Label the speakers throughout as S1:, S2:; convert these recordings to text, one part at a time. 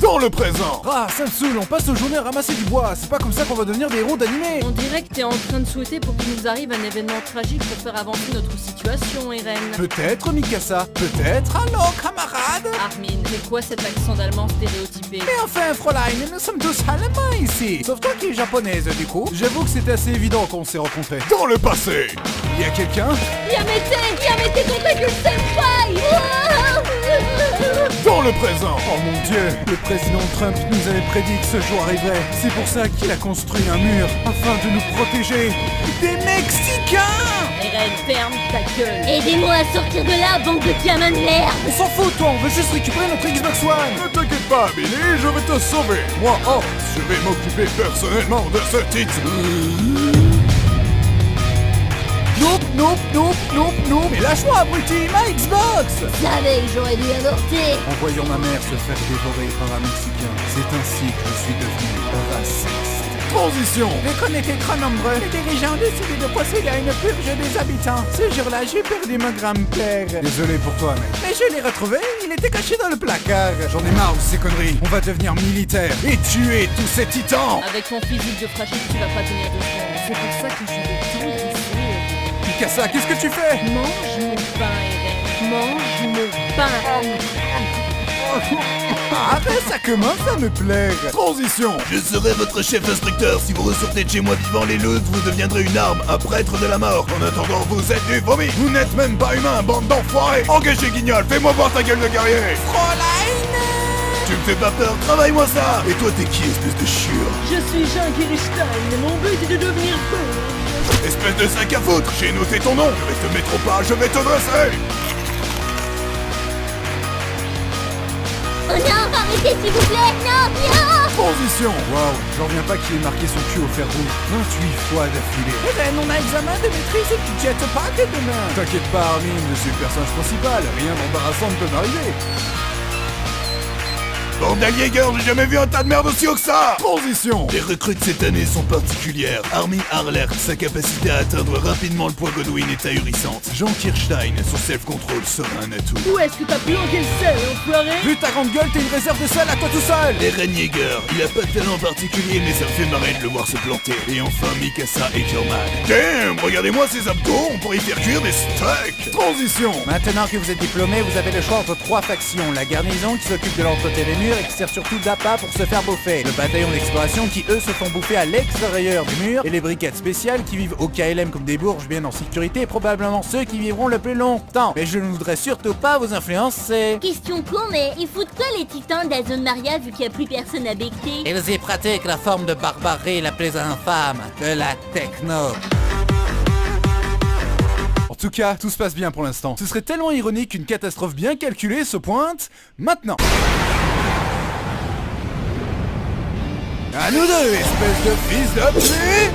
S1: Dans le présent.
S2: Ah, ça me saoule, on passe nos journées à ramasser du bois. C'est pas comme ça qu'on va devenir des héros d'animé.
S3: On dirait que t'es en train de souhaiter pour qu'il nous arrive un événement tragique pour faire avancer notre situation, Eren.
S2: Peut-être, Mikasa. Peut-être. Allô, camarade.
S3: Armin, c'est quoi cet accent d'allemand stéréotypé?
S2: Mais enfin, Fräulein, nous sommes tous allemands ici. Sauf toi qui es japonaise, du coup. J'avoue que c'était assez évident qu'on s'est rencontrés.
S1: Dans le passé.
S2: Y a quelqu'un?
S3: Yamete contre la gueule senpai.
S1: Dans le présent.
S2: Oh mon dieu, le président Trump nous avait prédit que ce jour arriverait. C'est pour ça qu'il a construit un mur, afin de nous protéger des Mexicains.
S3: Eren, ferme ta gueule.
S4: Aidez-moi à sortir de là, bande de gamins de merde.
S2: On s'en fout, toi, on veut juste récupérer notre Xbox One.
S1: Ne t'inquiète pas, Billy, je vais te sauver. Moi, Hans, je vais m'occuper personnellement de ce titre.
S2: Nope, mais lâche-moi, abruti, ma Xbox.
S4: Savais que j'aurais dû avorter.
S2: En voyant ma mère se faire dévorer par un Mexicain, c'est ainsi que je suis devenu raciste.
S1: Transition.
S2: Les connectés trop nombreux, les dirigeants ont décidé de procéder à une purge des habitants. Ce jour-là, j'ai perdu mon grand-père. Désolé pour toi, mec. Mais je l'ai retrouvé, il était caché dans le placard. J'en ai marre de ces conneries. On va devenir militaire et tuer tous ces titans.
S3: Avec ton physique de fragile, tu vas pas tenir 2 secondes. C'est pour ça que je vais tout ici.
S2: Mikasa, qu'est-ce que tu fais?
S3: Mange mon pain, Eren. Mange mon pain.
S2: Ah, ben ça commence à me plaire.
S1: Transition.
S5: Je serai votre chef instructeur. Si vous ressortez de chez moi vivant les leuses, vous deviendrez une arme, un prêtre de la mort.
S1: En attendant, vous êtes du vomi. Vous n'êtes même pas humain, bande d'enfoirés. Engagez Guignol, fais-moi voir ta gueule de guerrier.
S5: Tu me fais pas peur, travaille-moi ça. Et toi t'es qui, espèce de chiure?
S3: Je suis Jean Kirstein et mon but est de devenir feu.
S1: Espèce de sac à foutre. J'ai noté ton nom. Je vais te mettre au pas, je vais te dresser.
S4: Oh non, arrêtez s'il vous plaît. Non.
S1: Transition.
S2: Waouh, j'en reviens pas qu'il ait marqué son cul au fer rouge 28 fois d'affilée. Eren, on a examen de maîtrise et du jetpack demain. T'inquiète pas, Armin, je suis le personnage principal. Rien d'embarrassant ne peut m'arriver.
S1: Bordel Jäger, j'ai jamais vu un tas de merde aussi haut que ça. Transition.
S5: Les recrues de cette année sont particulières. Armin Harlert, sa capacité à atteindre rapidement le point Godwin est ahurissante. Jean Kirstein, son self-control sera un atout.
S3: Où est-ce que t'as planqué le sel, enfoiré?
S2: Vu ta grande gueule, t'es une réserve de sel à toi tout seul.
S5: Eren Jäger, il a pas de talent particulier mais ça me fait marrer de le voir se planter. Et enfin Mikasa Eckerman.
S1: Damn, regardez-moi ces abdos, on pourrait y faire cuire des steaks. Transition.
S2: Maintenant que vous êtes diplômé, vous avez le choix entre 3 factions. La garnison qui s'occupe de l'entretien des murs et qui sert surtout d'appât pour se faire bouffer. Le bataillon d'exploration qui eux se font bouffer à l'extérieur du mur. Et les brigades spéciales qui vivent au KLM comme des bourges bien en sécurité et probablement ceux qui vivront le plus longtemps. Mais je ne voudrais surtout pas vous influencer.
S4: Question con, mais ils foutent quoi les titans de la zone Maria vu qu'il n'y a plus personne à becter?
S2: Ils y pratiquent la forme de barbarie la plus infâme, de la techno. En tout cas, tout se passe bien pour l'instant. Ce serait tellement ironique qu'une catastrophe bien calculée se pointe maintenant. À nous deux, espèce de fils de pute!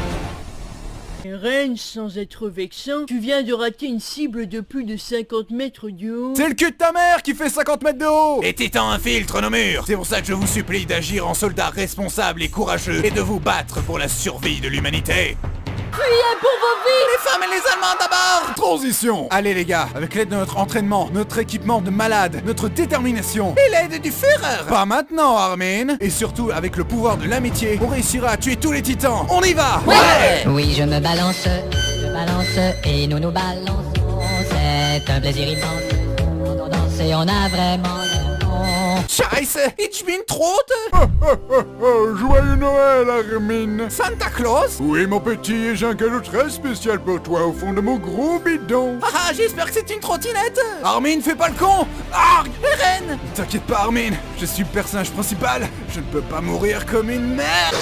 S3: Eren, sans être vexant, tu viens de rater une cible de plus de 50 mètres de haut.
S2: C'est le cul de ta mère qui fait 50 mètres de haut!
S5: Les titans infiltrent nos murs.
S2: C'est pour ça que je vous supplie d'agir en soldat responsable et courageux et de vous battre pour la survie de l'humanité.
S3: Fuyez pour vos vies!
S2: Les femmes et les Allemands d'abord!
S1: Transition.
S2: Allez les gars, avec l'aide de notre entraînement, notre équipement de malade, notre détermination et l'aide du Führer! Pas maintenant, Armin! Et surtout, avec le pouvoir de l'amitié, on réussira à tuer tous les titans! On y va!
S4: Ouais!
S6: Oui, je me balance et nous nous balançons. C'est un plaisir immense. Quand on danse et on a vraiment raison.
S2: Scheiße! Ich bin tot!
S1: Joyeux Noël, Armin.
S2: Santa Claus?
S1: Oui, mon petit, j'ai un cadeau très spécial pour toi au fond de mon gros bidon.
S2: Ah, j'espère que c'est une trottinette! Armin, fais pas le con! Arg! Eren! T'inquiète pas, Armin, je suis le personnage principal, je ne peux pas mourir comme une merde!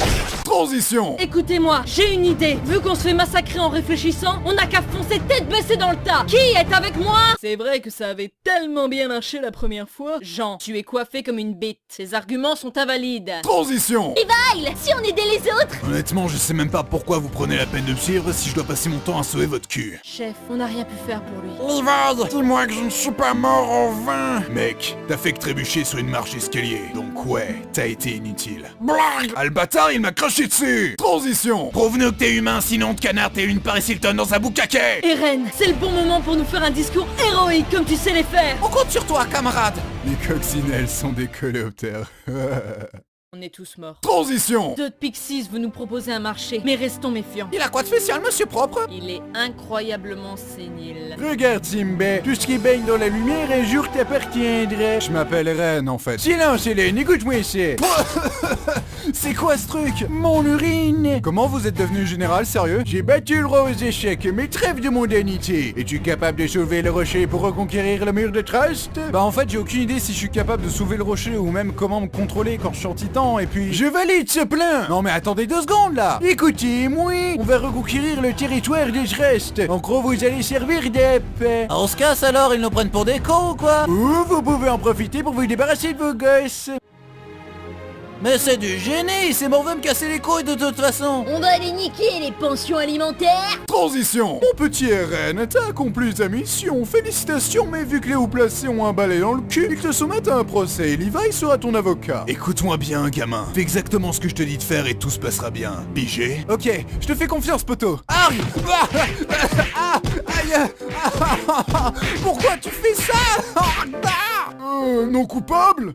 S1: Transition.
S3: Écoutez-moi, j'ai une idée. Vu qu'on se fait massacrer en réfléchissant, on n'a qu'à foncer tête baissée dans le tas. Qui est avec moi? C'est vrai que ça avait tellement bien marché la première fois. Jean, tu es coiffé comme une bête. Ces arguments sont invalides.
S1: Transition.
S4: Levi, si on aidait les autres!
S5: Honnêtement, je sais même pas pourquoi vous prenez la peine de me suivre si je dois passer mon temps à sauver votre cul.
S3: Chef, on n'a rien pu faire pour lui.
S1: Levi, dis-moi que je ne suis pas mort en vain.
S5: Mec, t'as fait que trébucher sur une marche escalier. Donc Donc ouais, t'as été inutile. Blang! Ah, le bâtard, il m'a craché dessus! Transition!
S1: Prouve-nous que t'es humain, sinon de canard, t'es une Paris Hilton dans un boucaquet.
S3: Eren, c'est le bon moment pour nous faire un discours héroïque comme tu sais les faire.
S2: On compte sur toi, camarade.
S5: Les coccinelles sont des coléoptères.
S3: On est tous morts.
S5: Transition!
S3: Todd Pixies veut nous proposer un marché, mais restons méfiants.
S2: Il a quoi de spécial, monsieur propre?
S3: Il est incroyablement sénile.
S2: Regarde, Simba, tout ce qui baigne dans la lumière un jour t'appartiendrait.
S5: Je m'appelle Ren en fait.
S2: Silence, Hélène, écoute-moi ici. C'est quoi ce truc? Mon urine. Comment vous êtes devenu général, sérieux? J'ai battu le roi aux échecs, mais trêve de mondanité. Es-tu capable de soulever le rocher pour reconquérir le mur de Trust? Bah en fait, j'ai aucune idée si je suis capable de soulever le rocher ou même comment me contrôler quand je suis en titan, et puis... Je valide ce plan. Non mais attendez 2 secondes là. Écoutez-moi, on va reconquérir le territoire de Trust. En gros, vous allez servir d'épée. On se casse alors, ils nous prennent pour des cons ou quoi? Ou vous pouvez en profiter pour vous débarrasser de vos gosses. Mais c'est du génie, c'est mon veut me casser les couilles de toute façon.
S4: On va aller niquer les pensions alimentaires.
S5: Transition! Mon petit Ren, t'as accompli ta mission, félicitations, mais vu que les hauts placés ont un balai dans le cul et que te soumettent à un procès, Levi sera ton avocat. Écoute-moi bien, gamin. Fais exactement ce que je te dis de faire et tout se passera bien. Pigé? Ok, je te fais confiance, poteau. Aïe! Aïe! Pourquoi tu fais ça? Non coupable?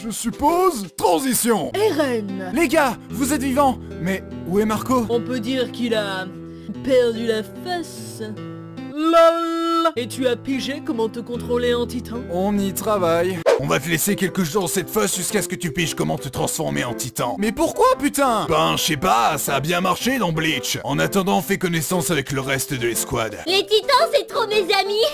S5: Je suppose. Transition!
S3: Eren,
S2: Les gars, vous êtes vivants. Mais où est Marco?
S3: on peut dire qu'il a perdu la face. LOL. Et tu as pigé comment te contrôler en titan?
S2: On y travaille.
S5: On va te laisser quelques jours dans cette fosse jusqu'à ce que tu piges comment te transformer en titan.
S2: Mais pourquoi, putain?
S5: Ben, je sais pas, ça a bien marché dans Bleach. En attendant, fais connaissance avec le reste de l'escouade.
S4: Les titans, c'est trop mes amis.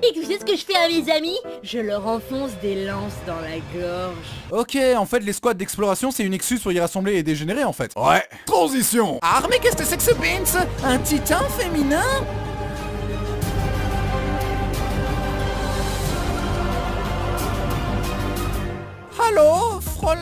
S4: Et tu sais ce que je fais à mes amis?
S3: Je leur enfonce des lances dans la gorge.
S2: Ok, en fait, l'escouade d'exploration, c'est une excuse pour y rassembler et dégénérer, en fait.
S5: Ouais. Transition!
S2: Ah, mais qu'est-ce que c'est que ce Beans? Un titan féminin? Allô, Fräulein?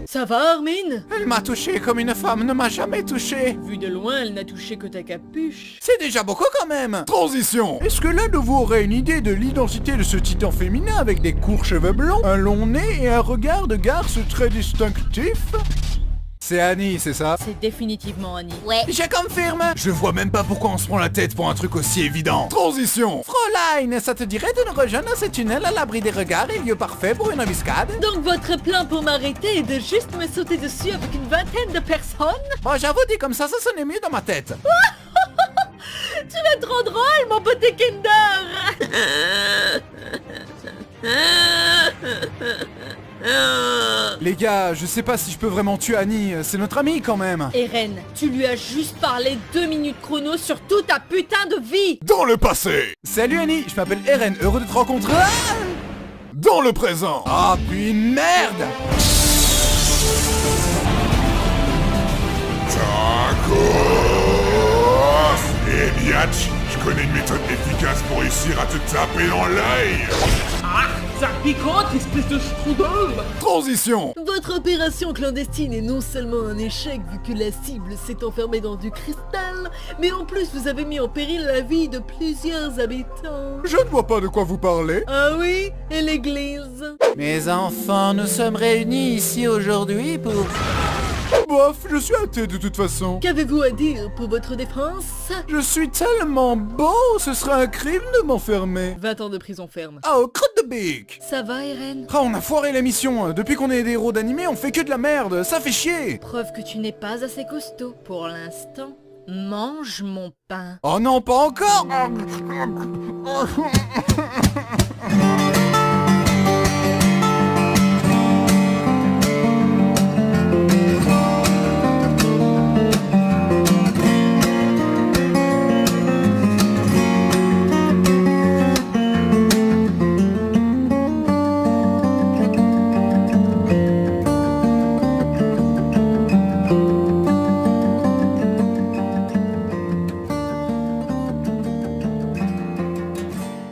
S3: Ça va, Armin?
S2: Elle m'a touché comme une femme ne m'a jamais touché.
S3: Vu de loin, elle n'a touché que ta capuche.
S2: C'est déjà beaucoup quand même.
S5: Transition!
S2: Est-ce que l'un de vous aurait une idée de l'identité de ce titan féminin avec des courts cheveux blancs, un long nez et un regard de garce très distinctif? C'est Annie, c'est ça?
S3: C'est définitivement Annie.
S4: Ouais.
S2: Je confirme.
S5: Je vois même pas pourquoi on se prend la tête pour un truc aussi évident. Transition!
S2: Fräulein, ça te dirait de nous rejoindre dans ce tunnel à l'abri des regards et lieu parfait pour une embuscade?
S3: Donc votre plan pour m'arrêter est de juste me sauter dessus avec une vingtaine de personnes?
S2: Bon, j'avoue, dit comme ça sonnait mieux dans ma tête.
S3: Tu vas trop drôle, mon petit Kinder.
S2: Les gars, je sais pas si je peux vraiment tuer Annie, c'est notre amie quand même.
S3: Eren, tu lui as juste parlé 2 minutes chrono sur toute ta putain de vie.
S5: Dans le passé!
S2: Salut Annie, je m'appelle Eren, heureux de te rencontrer.
S5: Dans le présent!
S2: Ah, puis merde.
S1: Eh biatch, je connais une méthode efficace pour réussir à te taper dans l'œil.
S7: Ça picote, espèce de strudel!
S5: Transition!
S3: Votre opération clandestine est non seulement un échec vu que la cible s'est enfermée dans du cristal, mais en plus vous avez mis en péril la vie de plusieurs habitants.
S5: Je ne vois pas de quoi vous parlez.
S3: Ah oui? Et l'église?
S2: Mes enfants, nous sommes réunis ici aujourd'hui pour...
S5: Bof, je suis athée de toute façon.
S3: Qu'avez-vous à dire pour votre défense?
S5: Je suis tellement beau, ce serait un crime de m'enfermer.
S3: 20 ans de prison ferme.
S2: Oh, crotte de bique.
S3: Ça va, Eren?
S2: Ah, on a foiré la mission. Depuis qu'on est des héros d'animé, on fait que de la merde. Ça fait chier.
S3: Preuve que tu n'es pas assez costaud pour l'instant. Mange mon pain.
S2: Oh non, pas encore.